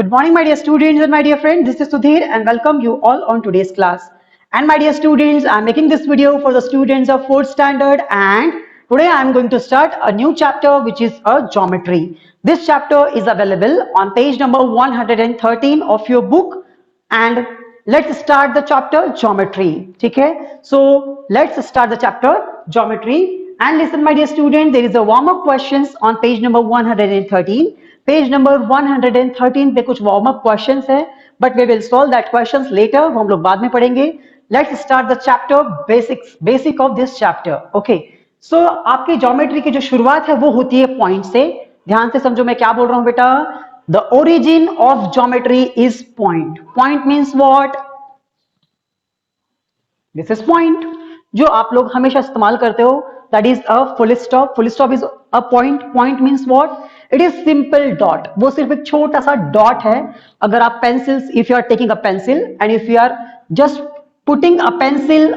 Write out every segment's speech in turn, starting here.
Good morning, my dear students and my dear friends. This is Sudhir and welcome you all on today's class. And my dear students, I am making this video for the students of 4th standard, and today I am going to start a new chapter which is a geometry. This chapter is available on page number 113 of your book, and let's start the chapter geometry. Okay? So let's start the chapter geometry. And listen, my dear student, there is a warm-up questions on page number 113. Page number 113 पे कुछ warm up questions है, but we will solve that questions later, वो हम लोग बाद में पढ़ेंगे. Let's start the chapter basic of this chapter. Okay, so आपकी ज्योमेट्री की जो शुरुआत है वो होती है पॉइंट से. ध्यान से समझो मैं क्या बोल रहा हूं बेटा. The origin of geometry is point. Point means what? This is point. जो आप लोग हमेशा इस्तेमाल करते हो, that is a full stop. Full stop is a point. Point means what? It is simple dot. वो सिर्फ एक छोटा सा डॉट है. अगर आप pencils, if you are taking a pencil and if you are just putting a pencil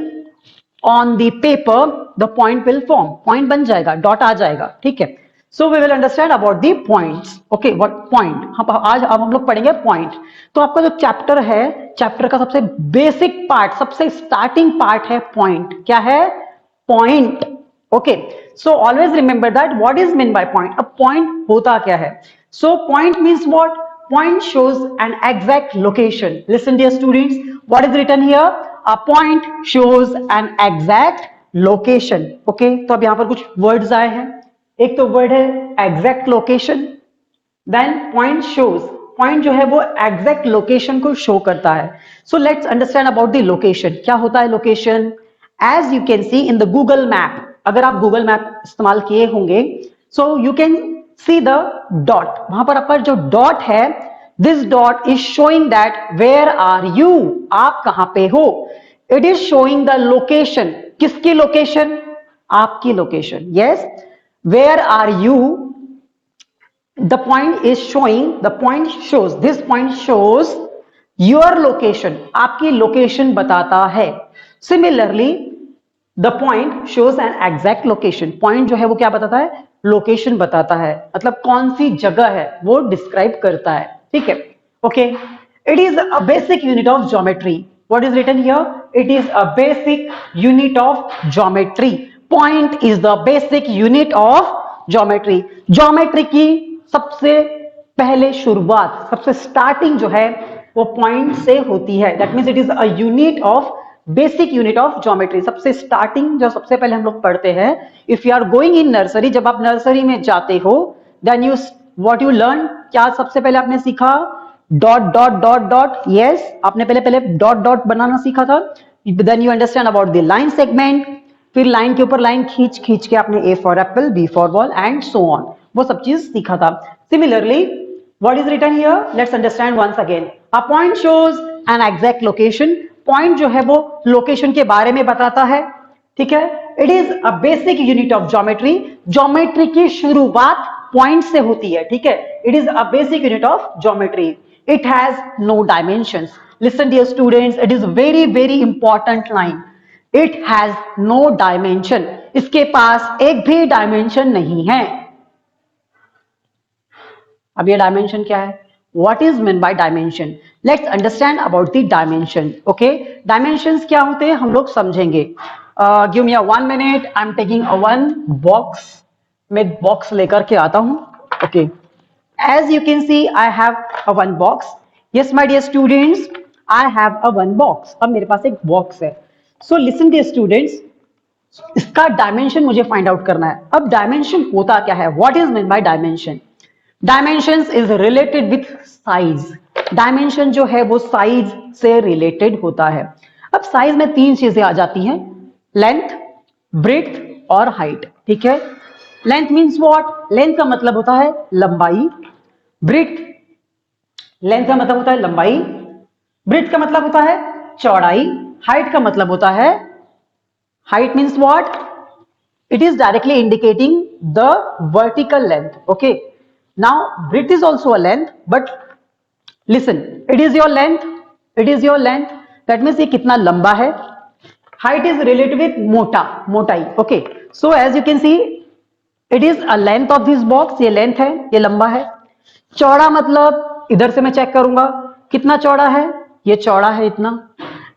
on the paper, the point will form. Point बन जाएगा, डॉट आ जाएगा. ठीक है. So we will understand about the points. Okay, what point. आज अब हम लोग पढ़ेंगे पॉइंट. तो आपका जो चैप्टर है, चैप्टर का सबसे बेसिक पार्ट, सबसे स्टार्टिंग पार्ट है पॉइंट. क्या है? Point. Okay, so always remember that what is meant by point. अब point होता क्या है? So point means what? Point shows an exact location. Listen dear students, what is written here? A point shows an exact location. Okay, तो अब यहाँ पर कुछ words आए हैं. एक तो word है exact location, then point shows. Point जो है वो exact location को show करता है. So let's understand about the location. क्या होता है location? As you can see in the Google map, अगर आप गूगल मैप इस्तेमाल किए होंगे, so you can see the dot. वहां पर आपका जो डॉट है, this dot is showing that where are you. आप कहां पे हो. It is showing the location. किसकी लोकेशन? आपकी location. Yes, where are you. The point is showing, the point shows, this point shows your location. आपकी location बताता है. Similarly the point shows an exact location. Point जो है वो क्या बताता है? लोकेशन बताता है. मतलब कौन सी जगह है वो डिस्क्राइब करता है. ठीक है. Okay, it is a basic unit of geometry. What is written here? It is a basic unit of geometry. Point is the basic unit of geometry. Geometry की सबसे पहले शुरुआत, सबसे स्टार्टिंग जो है वो पॉइंट से होती है. That means it is a unit of basic unit of geometry. सबसे स्टार्टिंग जो सबसे पहले हम लोग पढ़ते हैं, if you are going in nursery, जब आप नर्सरी में जाते हो, then you what you learn. क्या सबसे पहले आपने सीखा? Dot dot dot dot. Yes, आपने पहले डॉट डॉट बनाना सीखा था. Then you understand about the line segment. फिर लाइन के ऊपर लाइन खींच खींच के आपने A for apple, B for ball and so on, वो सब चीज सीखा था. Similarly what is written here? Let's understand once again. A point shows an exact location. Point जो है वो लोकेशन के बारे में बताता है. ठीक है. It is a basic unit of geometry. Geometry की शुरुआत पॉइंट से होती है. ठीक है. It is a basic unit of geometry. It has no dimensions. Listen dear students, it is very very important line. It has no dimension. इसके पास एक भी डायमेंशन नहीं है. अब ये डायमेंशन क्या है? What is meant by dimension? Let's understand about the dimension. Okay, dimensions क्या होते हैं हम लोग समझेंगे. Give me a 1 minute. I'm taking a one box. मैं बॉक्स लेकर के आता हूं. Okay, as you can see, I have a one box. Yes, my dear students, I have a one box. अब मेरे पास एक बॉक्स है. So listen dear students, इसका डायमेंशन मुझे फाइंड आउट करना है. अब डायमेंशन होता क्या है? What is meant by dimension? Dimensions is related with size. Dimension जो है वो साइज से रिलेटेड होता है. अब साइज में तीन चीजें आ जाती हैं, लेंथ, ब्रेड्थ और हाइट. ठीक है. Length means what? लेंथ का मतलब होता है लंबाई. ब्रेड्थ, लेंथ का मतलब होता है लंबाई. ब्रेड्थ का मतलब होता है चौड़ाई. हाइट का मतलब होता है, height means what? It is directly indicating the vertical length. Okay, now breadth is also a length, but listen, it is your length, it is your length. that means ये कितना लंबा है. height is related with मोटाई. okay, so as you can see, it is a length of this box. ये length है, ये लंबा है. चौड़ा मतलब इधर से मैं चेक करूंगा कितना चौड़ा है, ये चौड़ा है इतना,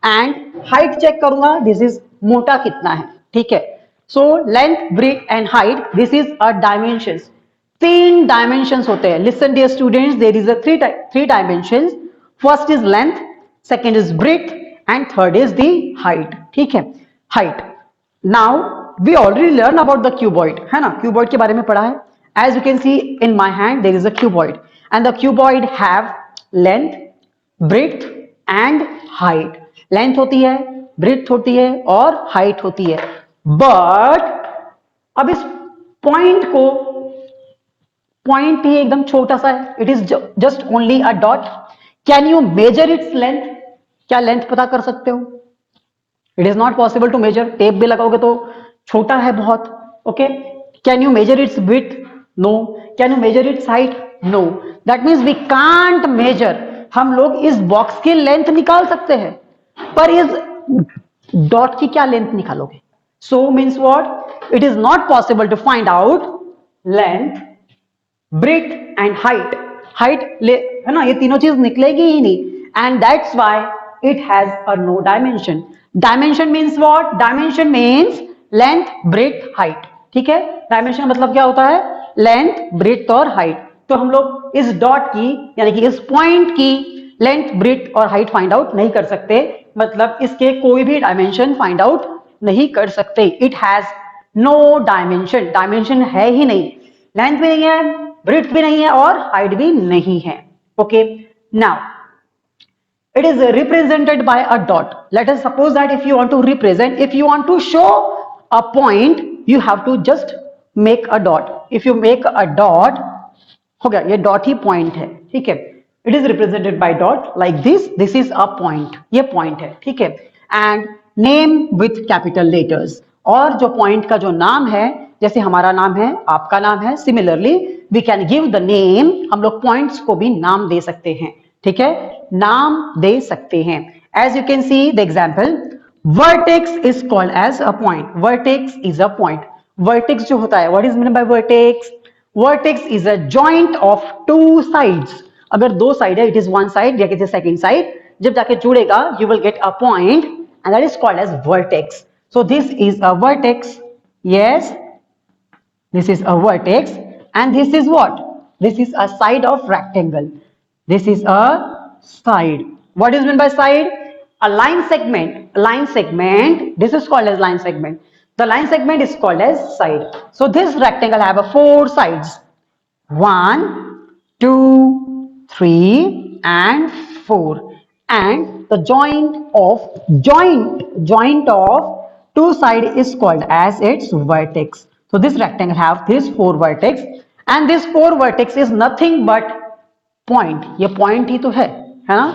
एंड हाइट चेक करूंगा, दिस इज मोटा कितना है, ठीक है। So length, breadth and height, this is a dimensions. 3 dimensions होते हैं। Listen dear students, there is a 3 dimensions. First is length, second is breadth and third is the height, ठीक है, height. Now we already learn about the cuboid, है ना, cuboid के बारे में पढ़ा है। As you can see in my hand there is a cuboid and the cuboid have length, breadth and height. Length होती है, ब्रेथ होती है और हाइट होती है। बट अब इस पॉइंट को, पॉइंट ही एकदम छोटा सा है, it is just only a dot. Can you measure its length? क्या लेंथ पता कर सकते हो? It is not possible to measure, tape भी लगाओगे तो छोटा है बहुत, okay. Can you measure its width? No. Can you measure its height? No. That means we can't measure. हम लोग इस बॉक्स की लेंथ निकाल सकते हैं, पर इस डॉट की क्या लेंथ निकालोगे? So means what? It is not possible to find out length, breadth and height. Height है ना, ये तीनों चीज निकलेगी ही नहीं, and that's why it has a no dimension. Dimension means what? Dimension means length, breadth, height, ठीक है। डायमेंशन मतलब क्या होता है? लेंथ, ब्रेथ और हाइट। तो हम लोग इस डॉट की यानी कि इस पॉइंट की लेंथ, ब्रेथ और हाइट फाइंड आउट नहीं कर सकते, मतलब इसके कोई भी डायमेंशन फाइंड आउट नहीं कर सकते। It has no dimension, dimension है ही नहीं, लेंथ भी नहीं है, ब्रेथ भी नहीं है और हाइट भी नहीं है, okay. Now it is represented by a dot. Let us suppose that if you want to represent, if you want to show a point, you have to just make a dot. If you make a dot, हो गया, ये dot ही point है, ठीक है। It is represented by dot like this. This is a point. ये point है, ठीक है। And name with capital letters. और जो point का जो नाम है, जैसे हमारा नाम है, आपका नाम है, similarly we can give the name. हम लोग points को भी नाम दे सकते हैं, ठीक है, नाम दे सकते हैं। As you can see the example, vertex is called as a point. Vertex is a point. Vertex जो होता है, what is mean by vertex? Vertex is a joint of 2 sides. अगर 2 साइड है, इट इज वन साइड या second side, जब जाके जुड़ेगा you will get a point and that is called as vertex. So this is a vertex, yes, this is a vertex, and this is what? This is a side of rectangle. This is a side. What is meant by side? A line segment. A line segment, this is called as line segment. The line segment is called as side. So this rectangle have a 4 sides. 1, 2, 3 and 4. And the joint of 2 side is called as its vertex. So this rectangle have these 4 vertex, and this 4 vertex is nothing but point. ये point ही तो है ना?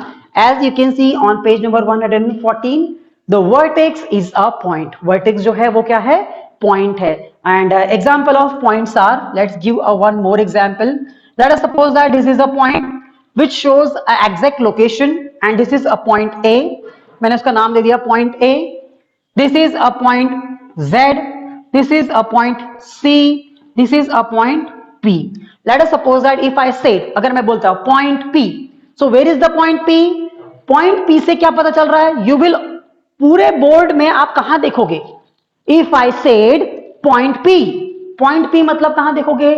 As you can see on page number 114, the vertex is a point. Vertex जो है वो क्या है? Point है. And example of points are, let's give one more example. Let us suppose that this is a point which shows an exact location, and this is a point A. मैंने उसका नाम दे दिया point A. This is a point Z. This is a point C. This is a point P. Let us suppose that if I say, अगर मैं बोलता हूं point P, so where is the point P? Point P से क्या पता चल रहा है? You will, पूरे बोर्ड में आप कहां देखोगे? If I said point P, point P मतलब कहां देखोगे?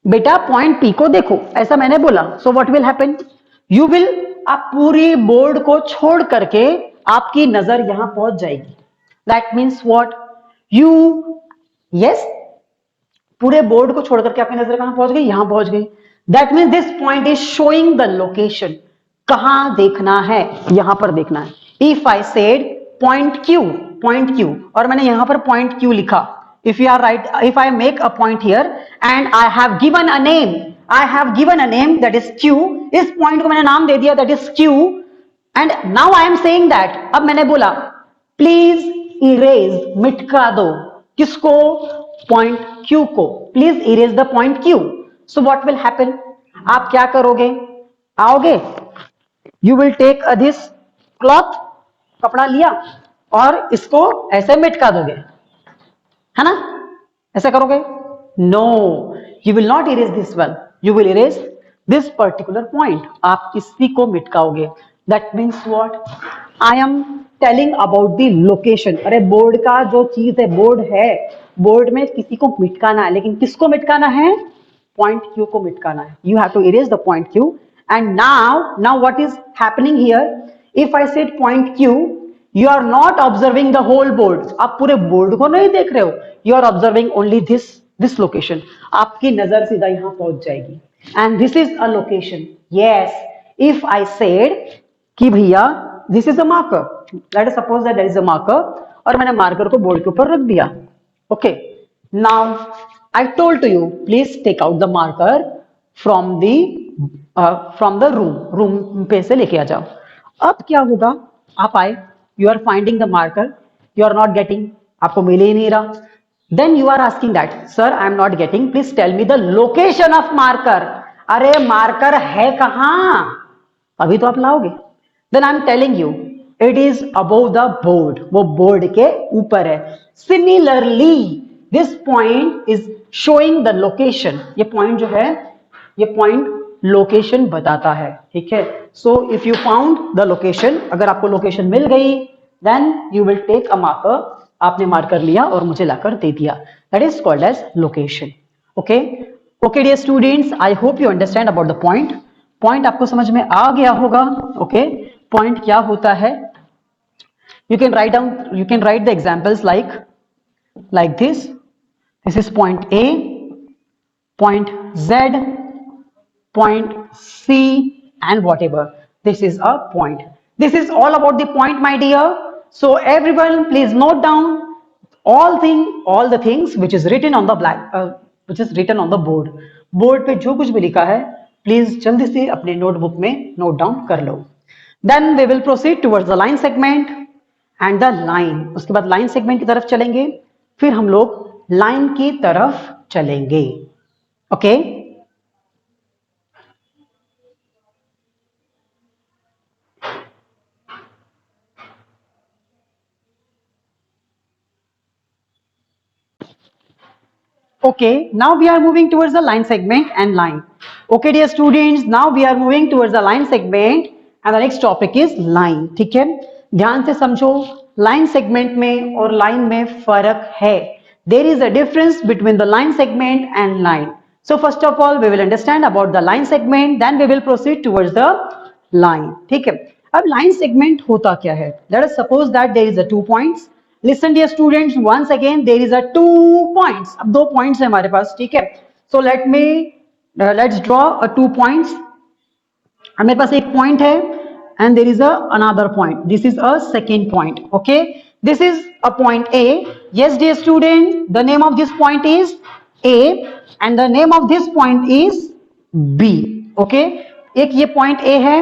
बेटा point P को देखो, ऐसा मैंने बोला। So what will happen? You will, आप पूरी बोर्ड को छोड़ करके आपकी नजर यहां पहुंच जाएगी। That means what? You, yes, पूरे बोर्ड को छोड़ करके आपकी नजर कहां पहुंच गई? यहां पहुंच गई। That means this point is showing the location. कहां देखना है? यहां पर देखना है। If I said point Q, और मैंने यहां पर point Q लिखा, if you are right, if I make a point here and I have given a name that is Q, इस point को मैंने नाम दे दिया that is Q, and now I am saying that, अब मैंने बोला please erase, मिटका दो, किसको? पॉइंट Q को। Please erase the point Q. So what will happen? आप क्या करोगे? आओगे, you will take this cloth, कपड़ा लिया और इसको ऐसे मिटका दोगे, है ना? ऐसा करोगे? No, you will not erase this one, you will erase this particular point, आप इसी को मिटकाओगे। That means what, I am telling about the location. अरे बोर्ड का जो चीज है, बोर्ड है, बोर्ड में किसी को मिटकाना है, लेकिन किसको मिटकाना है? पॉइंट क्यू को मिटकाना है। You have to erase the point Q. And now what is happening here, if I said point Q, you are not observing the whole board. आप पूरे बोर्ड को नहीं देख रहे हो, you are observing only this location. आपकी नजर सीधा यहां पहुंच जाएगी। And this is a location. Yes, if I said कि भैया this is a marker, let us suppose that is a marker, और मैंने मार्कर को बोर्ड के ऊपर रख दिया। Okay, now I told to you please take out the marker from the room पे से लेके आ जाओ। अब क्या होगा, आप आए, you are finding the marker, you are not getting, आपको मिल ही नहीं रहा। Then you are asking that sir I am not getting, please tell me the location of marker. अरे मार्कर है कहां, अभी तो आप लाओगे। Then I am telling you it is above the board, वो बोर्ड के ऊपर है। Similarly this point is showing the location. ये पॉइंट जो है, ये पॉइंट लोकेशन बताता है, ठीक है। So if you found the location, अगर आपको लोकेशन मिल गई, then you will take a marker. आपने मार्कर लिया और मुझे लाकर दे दिया, that is called as location. Okay okay dear students, I hope you understand about the point. Point आपको समझ में आ गया होगा। ओके, पॉइंट क्या होता है, you can write down, you can write the examples like this is point A, point Z, point C, and whatever. This is a point. This is all about the point, my dear. So everyone please note down all the things which is written on the which is written on the board. Board पे जो कुछ भी लिखा है please जल्दी से अपने notebook में नोट डाउन कर लो। Then we will proceed towards the line segment and the line. उसके बाद लाइन सेगमेंट की तरफ चलेंगे, फिर हम लोग लाइन की तरफ चलेंगे। Okay Okay, now we are moving towards the line segment and line. Okay, dear students, now we are moving towards the line segment and the next topic is line. ठीक है, ध्यान से समझो, line segment में और line में फर्क है। There is a difference between the line segment and line. So first of all, we will understand about the line segment, then we will proceed towards the line. ठीक है, अब line segment होता क्या है? Let us suppose that there is a 2 points. Listen dear students, once again there is a 2 points. अब 2 points है हमारे पास, ठीक है। So let's draw a 2 points. हमारे पास एक point है and there is a another point. This is a second point. Okay, this is a point A. Yes dear student, the name of this point is A and the name of this point is B. Okay, एक ये point A है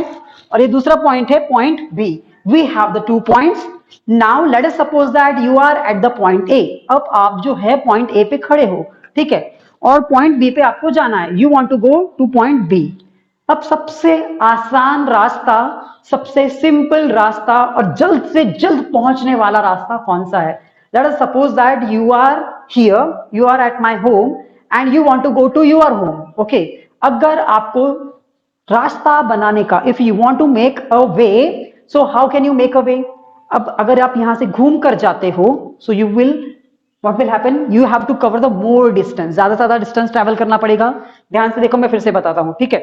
और ये दूसरा point है point B. We have the 2 points. Now let us suppose that you are at the point A. अब आप जो है point A पे खड़े हो, ठीक है, और point B पे आपको जाना है। You want to go to point B. अब सबसे आसान रास्ता, सबसे सिंपल रास्ता और जल्द से जल्द पहुंचने वाला रास्ता कौन सा है? Let us suppose that you are here, you are at my home and you want to go to your home. Okay, अगर आपको रास्ता बनाने का, if you want to make a way, so how can you make a way? अब अगर आप यहां से घूम कर जाते हो, so you will, what will happen? You have to cover the more distance, ज्यादा से ज्यादा डिस्टेंस ट्रेवल करना पड़ेगा। ध्यान से देखो, मैं फिर से बताता हूं, ठीक है।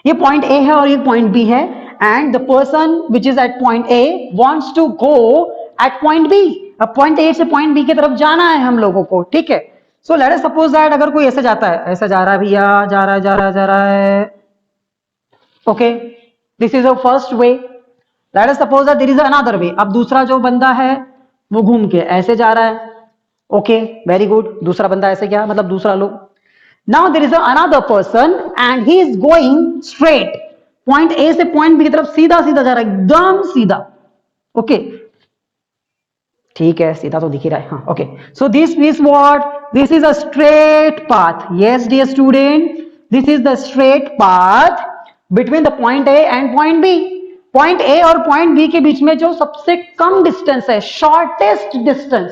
ये पॉइंट ए है और ये पॉइंट बी है and the person which is at point A wants to go at point B. अब पॉइंट ए से पॉइंट बी की तरफ जाना है हम लोगों को, ठीक है। So let us suppose that अगर कोई ऐसे जाता है, ऐसा जा रहा है भैया, जा रहा है जा रहा है जा रहा है, okay, this is a first way. Let us suppose that there is another way. अब दूसरा जो बंदा है वो घूम के ऐसे जा रहा है, ओके, वेरी गुड। दूसरा बंदा ऐसे क्या, मतलब दूसरा लोग। Now there is another person and he is going straight. Point A से point B की तरफ सीधा सीधा जा रहा है, एकदम सीधा, ओके, ठीक है, सीधा तो दिख ही रहा है, हाँ, okay. So this is what, this is a straight path. Yes dear student, this is the straight path between the point A and point B. Point A और पॉइंट बी के बीच में जो सबसे कम डिस्टेंस है, शॉर्टेस्ट डिस्टेंस,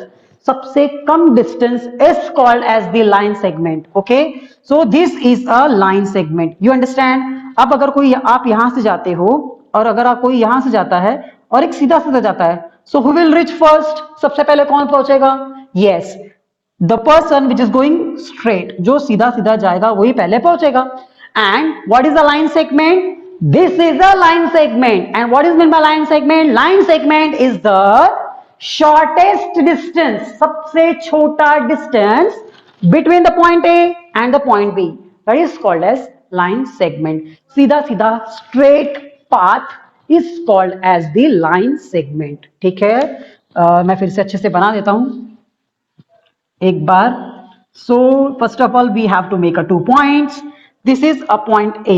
सबसे कम distance is called as the line segment. Okay, so this is a line segment. You understand. अब अगर कोई आप यहां से जाते हो और अगर आप कोई यहां से जाता है और एक सीधा सीधा जाता है, so who will reach first? सबसे पहले कौन पहुंचेगा? Yes, the person which is going straight. जो सीधा सीधा जाएगा वही पहले पहुंचेगा. And what is a line segment? This is a line segment. And what is mean by line segment? Line segment is the shortest distance, सबसे छोटा distance between the point A and the point B. That is called as line segment. सीधा सीधा straight path is called as the line segment. ठीक है, मैं फिर से अच्छे से बना देता हूं एक बार. So first of all we have to make a 2 points. This is a point A,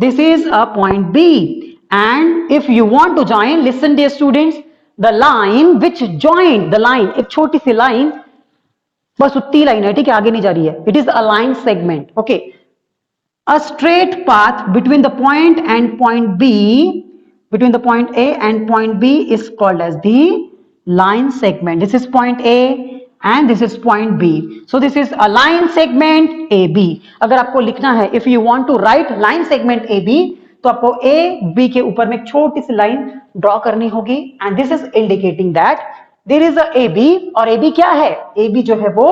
this is a point B, and if you want to join, listen dear students, the line which joined the line, एक छोटी सी line, बस उतनी line है, ठीक है, आगे नहीं जा रही है. It is a line segment. Okay, a straight path between the point and point B, between the point A and point B is called as the line segment. This is point A and this is point B. So this is a line segment AB. अगर आपको लिखना है, if you want to write line segment AB, तो आपको A B के ऊपर में एक छोटी सी लाइन ड्रॉ करनी होगी. and this is indicating that there is a AB. और AB क्या है? AB जो है वो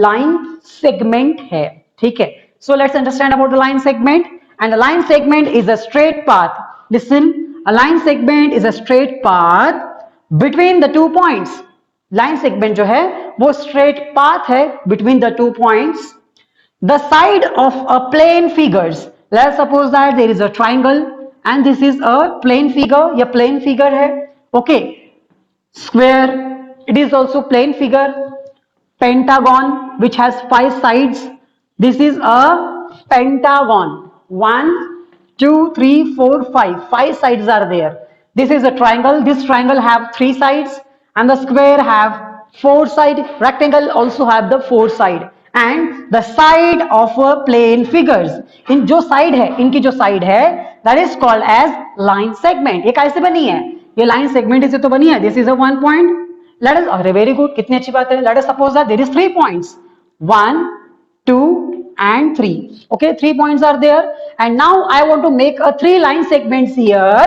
line segment है. ठीक है, so let's understand about the line segment. And the line segment is a straight path. Listen, a line segment is a straight path between the 2 points. Line segment जो है वो straight path है between the 2 points. The side of a plane figures. Let's suppose that there is a triangle and this is a plane figure. या plane figure है. Okay, square, it is also plane figure. Pentagon which has 5 sides. This is a pentagon. 1, 2, 3, 4, 5. 5 sides are there. This is a triangle. This triangle have 3 sides and the square have 4 sides. Rectangle also have the 4 sides. And the side of a plane figures. इन जो side है, इनकी जो side है, that is called as line segment. ये कैसे बनी है? ये line segment इसे तो बनी है. This is a 1 point. Let us, अरे very good, कितनी अच्छी बात है. Let us suppose that there is 3 points. 1, 2 and 3. Okay, 3 points are there. And now I want to make a 3 line segments here.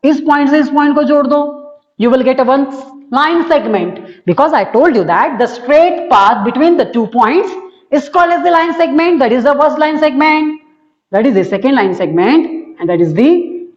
इस point से इस point को जोड़ दो. You will get a 1 line segment. Because I told you that the straight path between the 2 points is called as the line segment. That is the first line segment. That is the second line segment. And that is the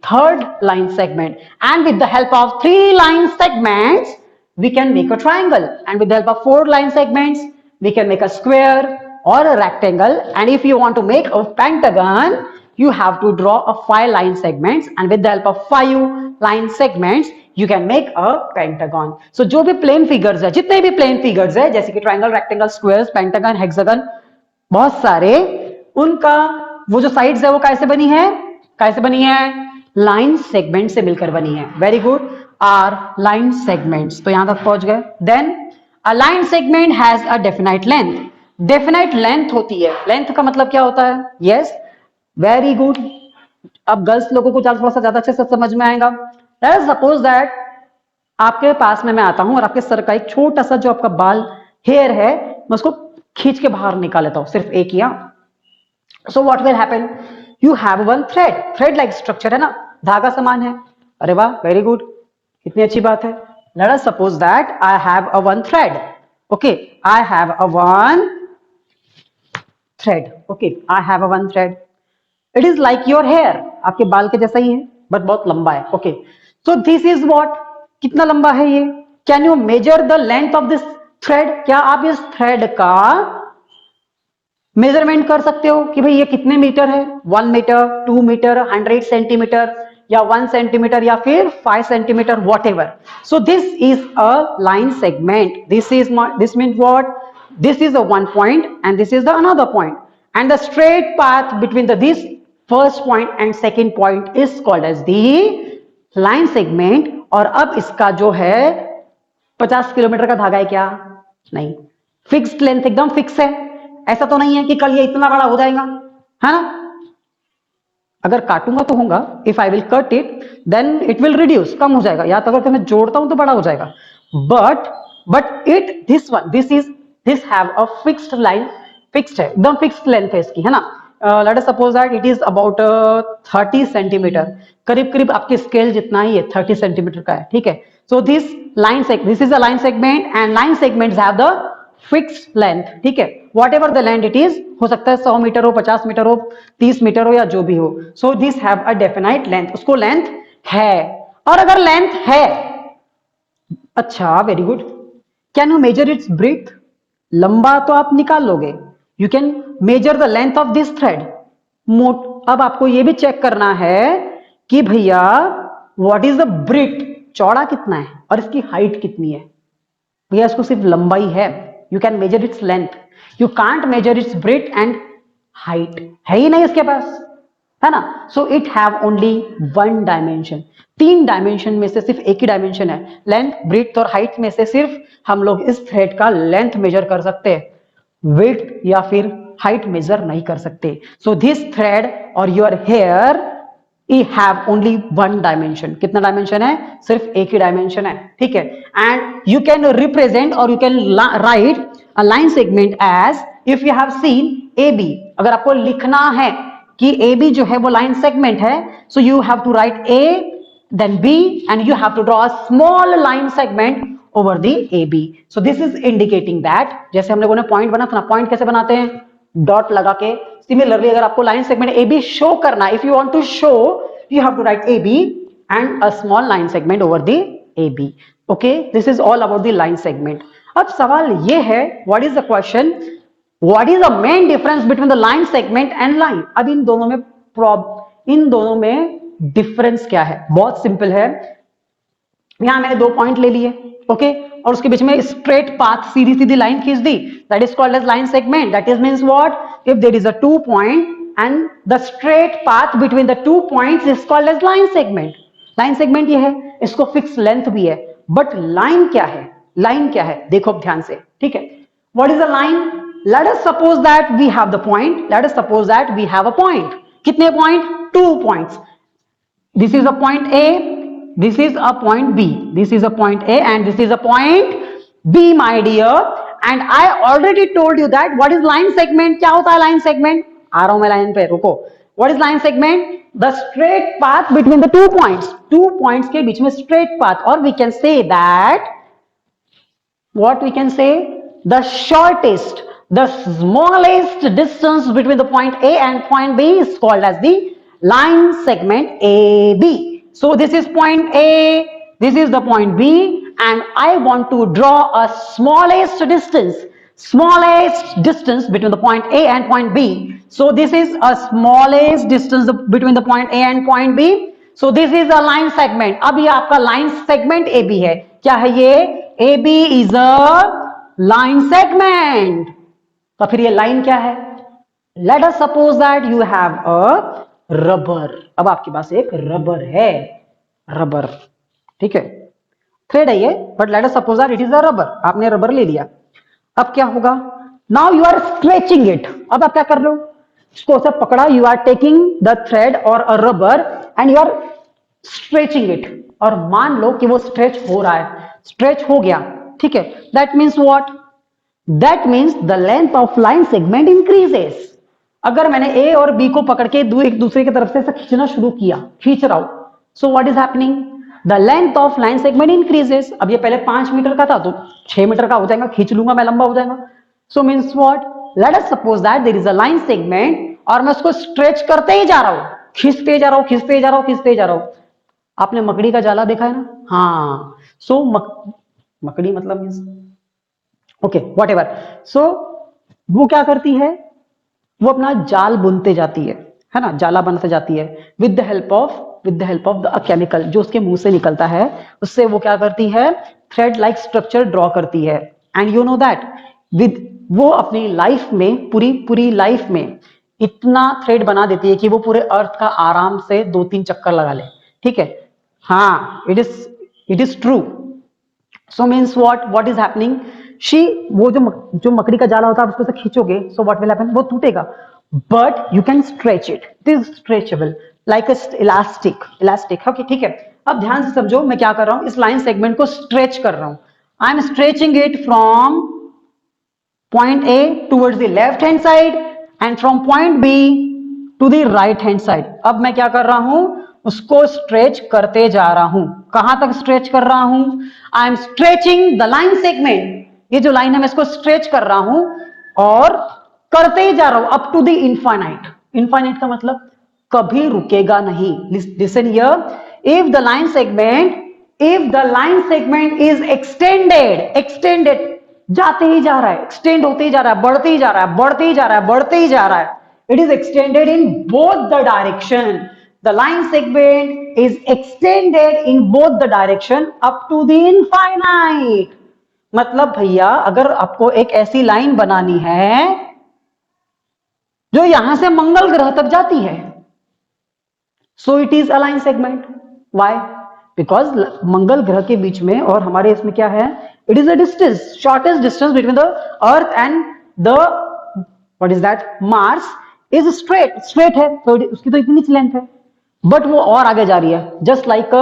third line segment. And with the help of 3 line segments, we can make a triangle. And with the help of 4 line segments, we can make a square or a rectangle. And if you want to make a pentagon, you have to draw a 5 line segments. And with the help of 5 line segments, you can make a pentagon. So जो भी plane figures है, जितने भी plane figures है, जैसे कि triangle, rectangle, squares, pentagon, hexagon, बहुत सारे, उनका वो जो sides है वो कैसे बनी है? कैसे बनी है? line segment से मिलकर बनी है. Very good. Are line segments. तो यहां तक पहुंच गए. Then a line segment has a definite length. Definite length होती है. Length का मतलब क्या होता है? Yes, very good. अब गर्ल्स लोगों को थोड़ा सा ज्यादा अच्छे से समझ में आएगा. Let us suppose that आपके पास में मैं आता हूं और आपके सर का एक छोटा सा जो आपका बाल हेयर है, मैं उसको खींच के बाहर निकाल लेता हूं, सिर्फ एक ही. So what will happen? You have one thread. Thread like structure है ना, धागा समान है. अरे वाह, वेरी गुड, कितनी अच्छी बात है. Let us suppose that I have a one thread. Okay, I have a one thread. Okay, I have a one thread. It is like your hair. आपके बाल के जैसा ही है, बट बहुत लंबा है. Okay, so this is what? कितना लंबा है ये? Can you measure the length of this thread? क्या आप इस thread का मेजरमेंट कर सकते हो कि भाई ये कितने मीटर है? 1 मीटर, 2 मीटर, 100 सेंटीमीटर या 1 सेंटीमीटर या फिर 5 centimetre, whatever. So this is a line segment. This means what? This is a one point and this is the another point. And the straight path between this first point and second point is called as the line segment. और अब इसका जो है 50 kilometre का धागा है क्या? नहीं. फिक्स्ड लेंथ, एकदम फिक्स है. ऐसा तो नहीं है कि कल ये इतना बड़ा हो जाएगा, है ना? अगर काटूंगा तो होगा. If I will cut it then it will reduce, कम हो जाएगा. या तो अगर मैं जोड़ता हूं तो बड़ा हो जाएगा. But but it this have a fixed line, fixed है, एकदम फिक्स्ड लेंथ है इसकी, है ना। Late us suppose that it is about 30 centimetre, करीब करीब आपके स्केल जितना ही है, 30 सेंटीमीटर का है, ठीक है। सो this is a line segment and line segments have the fixed length, ठीक है। What ever the length it is, हो सकता है 100 मीटर हो, 50 मीटर हो, 30 मीटर हो, या जो भी हो। So this have a definite length, उसको लेंथ है। और अगर लेंथ है, अच्छा very good, can you measure its breadth? लंबा तो आप निकाल लोगे, you can measure the length of this thread. अब आपको यह भी चेक करना है कि भैया व्हाट इज द ब्रेथ, चौड़ा कितना है और इसकी हाइट कितनी है। भैया इसको सिर्फ लंबाई है, you can measure its length, you can't measure its breadth and height, है ही नहीं इसके पास, है ना। So it have only one dimension, 3 dimension में से सिर्फ एक ही डायमेंशन है, लेंथ, ब्रेथ और हाइट में से सिर्फ हम लोग इस थ्रेड का लेंथ मेजर कर सकते हैं, विड्थ या फिर हाइट मेजर नहीं कर सकते। सो दिस थ्रेड और your hair have only one dimension, कितना डायमेंशन है, सिर्फ एक ही डायमेंशन है, ठीक है। एंड यू कैन रिप्रेजेंट और you can write a line segment as, if you have seen A B, अगर आपको लिखना है कि ए बी जो है वो लाइन सेगमेंट है, so you have to write A then B and you have to draw a small line segment over the AB. So this is indicating that, जैसे हम लोगों ने पॉइंट बना था ना, पॉइंट कैसे बनाते हैं, डॉट लगा के। सिमिलरली अगर आपको लाइन सेगमेंट AB शो करना, if you want to show, you have to write AB and a small line segment over the AB। Okay, this is all about the line segment. अब सवाल ये है, what is the question, what is the main difference between the line segment and line. अब इन दोनों में difference क्या है, बहुत सिंपल है। यहां मैंने 2 पॉइंट ले लिए, ओके, और उसके बीच में स्ट्रेट पाथ, सीधी सीधी लाइन खींच दी, that is called as line segment. That is means what, if there is a 2 point and the straight path between the 2 points is called as line segment. Line segment ये है, इसको fix length भी है, but line क्या है, line क्या है, देखो अब ध्यान से, ठीक है। What is a line, let us suppose that we have the point, let us suppose that we have a point, कितने point, 2 points. This is a point A, this is a point B, this is a point A and this is a point B, my dear. And I already told you that what is line segment, क्या होता है line segment, आ रहा हूं मैं line पे, रुको। What is line segment? The straight path between the 2 points, 2 points के बीच में straight path, or we can say that, what we can say, the shortest, the smallest distance between the point A and point B is called as the line segment AB. So this is point A, this is the point B, and I want to draw a smallest distance between the point A and point B. So this is a smallest distance between the point A and point B. So this is a line segment. अब ये आपका line segment AB है, क्या है ये, AB is a line segment। तो फिर ये line क्या है, let us suppose that you have a rubber, अब आपके पास एक रबर है, रबर, ठीक है, थ्रेड है ये, but let us suppose that it is a rubber, आपने रबर ले लिया। अब क्या होगा, now you are stretching it, अब आप क्या कर रहे हो, इसको ऐसे पकड़ा, you are taking the thread और a rubber and you are stretching it, और मान लो कि वो स्ट्रेच हो रहा है, स्ट्रेच हो गया, ठीक है। That means what, that means the length of line segment increases. अगर मैंने ए और बी को पकड़ के एक दूसरे की तरफ से खींचना शुरू किया, खींच रहा हूं, so what is happening, the length of line segment increases. अब ये पहले 5 मीटर का था तो 6 मीटर का हो जाएगा, खींच लूंगा मैं, लंबा हो जाएगा। So means what, let us suppose that there is a line segment और मैं उसको स्ट्रेच करते ही जा रहा हूं, खींचते जा रहा हूं, खींचते जा रहा हूं, खींचते जा रहा हूं। आपने मकड़ी का जाला देखा है ना, हाँ, सो मकड़ी मतलब मींस, ओके व्हाटएवर। सो वो क्या करती है, वो अपना जाल बुनते जाती है ना, जाला बनते जाती है with the help of the chemical जो उसके मुंह से निकलता है, उससे वो क्या करती है, थ्रेड लाइक स्ट्रक्चर ड्रॉ करती है। And you know that with वो अपनी लाइफ में, पूरी लाइफ में इतना थ्रेड बना देती है कि वो पूरे अर्थ का आराम से 2-3 चक्कर लगा ले, ठीक है, हाँ, it is true. So means what is happening, वो जो मकड़ी का जाला होता है, उसको से खींचोगे, सो व्हाट विल हैपन, वो टूटेगा, but you can stretch it, it is stretchable like elastic, okay, ठीक है। अब ध्यान से समझो मैं क्या कर रहा हूं, इस लाइन सेगमेंट को स्ट्रेच कर रहा हूं। I am stretching it from point A towards the left hand side and from point B to the right hand side. अब मैं क्या कर रहा हूं, उसको स्ट्रेच करते जा रहा हूं. कहां तक स्ट्रेच कर रहा हूं? I am stretching the line segment. ये जो लाइन है मैं इसको स्ट्रेच कर रहा हूं और करते ही जा रहा हूं up to the infinite. Infinite का मतलब कभी रुकेगा नहीं. Listen here, if the line segment is extended जाते ही जा रहा है, एक्सटेंड होते ही जा रहा है, बढ़ते ही जा रहा है, बढ़ते ही जा रहा है, बढ़ते ही जा रहा है. It is extended in both the direction. The line segment is extended in both the direction up to the infinite. मतलब भैया अगर आपको एक ऐसी लाइन बनानी है जो यहां से मंगल ग्रह तक जाती है, so it is a line segment. Why? Because Mangal ग्रह के बीच में और हमारे इसमें क्या है, it is a distance, shortest distance between the earth and the what is that Mars is straight है, तो उसकी तो इतनी लेंथ है, बट वो और आगे जा रही है. Just like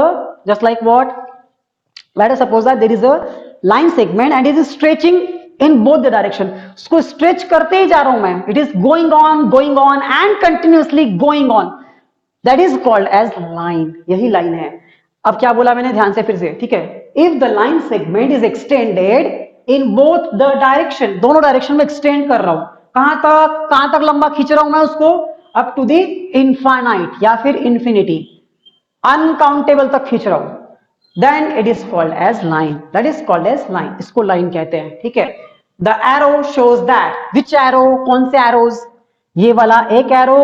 what, let us suppose that there is a line segment and it is stretching in both the direction. उसको स्ट्रेच करते ही जा रहा हूं मैं. It is going on and continuously going on. That is called as line. यही line है. अब क्या बोला मैंने, ध्यान से फिर से, ठीक है. If the line segment is extended in both the direction, दोनों डायरेक्शन में एक्सटेंड कर रहा हूं. कहां तक लंबा खींच रहा हूं मैं उसको? अप टू द इनफाइनाइट या फिर इंफिनिटी, अनकाउंटेबल तक खींच रहा हूं. Then it is called as line. That is called as line. इसको लाइन कहते हैं, ठीक है. The arrow shows that, which arrow, कौन से एरोज? ये वाला एक एरो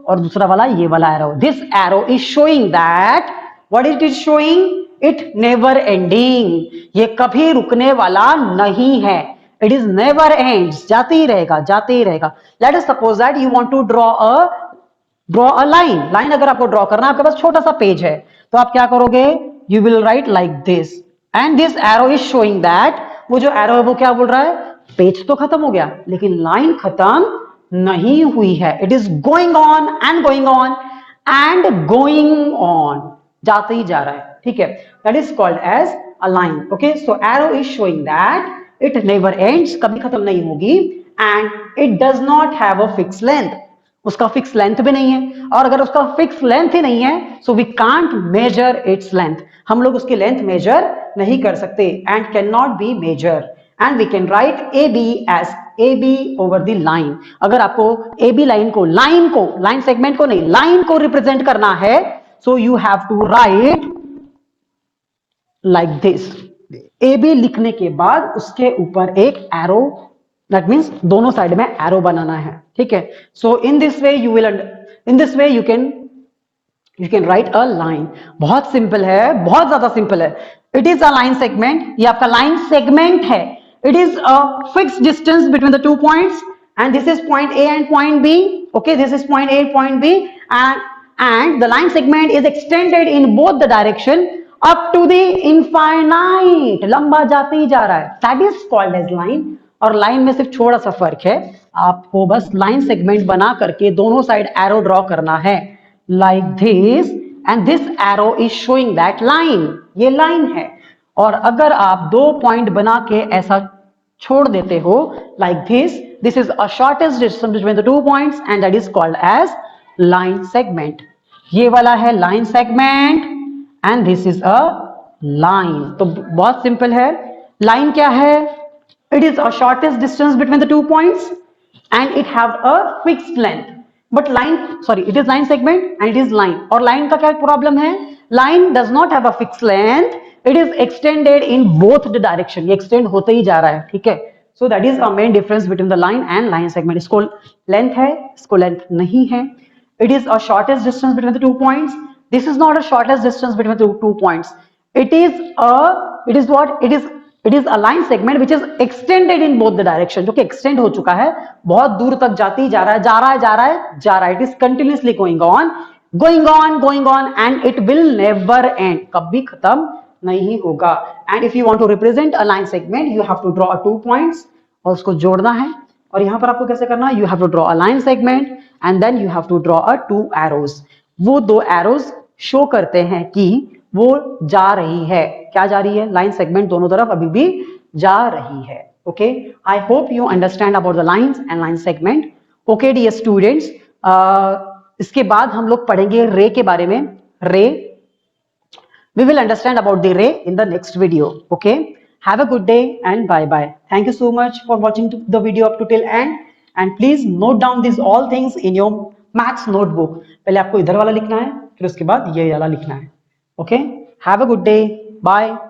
और दूसरा वाला ये वाला arrow. This arrow is showing that, what it is showing, it never ending. ये कभी रुकने वाला नहीं है. It is never ends. जाते ही रहेगा. Let us suppose that you want to draw a line. Line अगर आपको ड्रॉ करना है, आपके पास छोटा सा पेज है, तो आप क्या करोगे? You will write like this. And this arrow is showing that, वो जो एरो है वो क्या बोल रहा है? पेज तो खत्म हो गया, लेकिन लाइन खत्म नहीं हुई है. It is going on and going on. जाते ही जा रहा है, ठीक है. That is called as a line. Okay, so arrow is showing that it never ends, कभी खत्म नहीं होगी. And it does not have a fix length. उसका फिक्स लेंथ भी नहीं है, और अगर उसका फिक्स लेंथ ही नहीं है, so we can't measure its length. हम लोग उसकी लेंथ मेजर नहीं कर सकते, and can not be measure. And we can write A B as A B over the line. अगर आपको ए बी लाइन सेगमेंट को नहीं, लाइन को रिप्रेजेंट करना है, so you have to write like this. AB लिखने के बाद उसके ऊपर एक एरो, that means दोनों साइड में एरो बनाना है, ठीक है. So in this way you can write a line. बहुत सिंपल है, बहुत ज्यादा सिंपल है. It is a line segment. ये आपका लाइन सेगमेंट है. It is a fixed distance between the 2 points, and this is point A and point B. Okay, this is point A, point B, and the line segment is extended in both the direction up to the infinite. लंबा जाते ही जा रहा है. That is called as line. और line में सिर्फ थोड़ा सा फर्क है, आपको बस लाइन सेगमेंट बना करके दोनों साइड एरो ड्रॉ करना है, like this, and this arrow is showing that line. ये लाइन है. और अगर आप 2 पॉइंट बना के ऐसा छोड़ देते हो, like this is a shortest distance between the 2 points, and that is called as line segment. ये वाला है line segment and this is a line. तो बहुत सिंपल है. लाइन क्या है? It is a shortest distance between the 2 points and it have a fixed length. But it is line segment and it is line. और line का क्या problem है? Line does not have a fixed length. It is extended in both the direction. ये extend होते ही जा रहा है, ठीक है. So that is a main difference between the line and line segment. इसको लेंथ है, इसको लेंथ नहीं है. It is a shortest distance between the 2 points. This is not a shortest distance between the two points. It is a line segment which is extended in both the direction. जो कि extend हो चुका है, बहुत दूर तक जाते ही जा रहा है. It is continuously going on, and it will never end. कभी खत्म नहीं होगा. And if you want to represent a line segment, you have to draw 2 points और उसको जोड़ना है. और यहां पर आपको कैसे करना है? You have to draw a line segment and then you have to draw a 2 arrows. वो 2 एरोज शो करते हैं कि वो जा रही है. क्या जा रही है? लाइन सेगमेंट दोनों तरफ अभी भी जा रही है। Okay, I hope you understand about the lines and line segment. Okay dear students, इसके बाद हम लोग पढ़ेंगे रे के बारे में। रे, we will understand about the ray in the next video. Okay, have a good day and bye bye. Thank you so much for watching the video up to till end, and please note down these all things in your maths notebook. पहले आपको इधर वाला लिखना है, फिर उसके बाद ये वाला लिखना है। Okay, have a good day. Bye.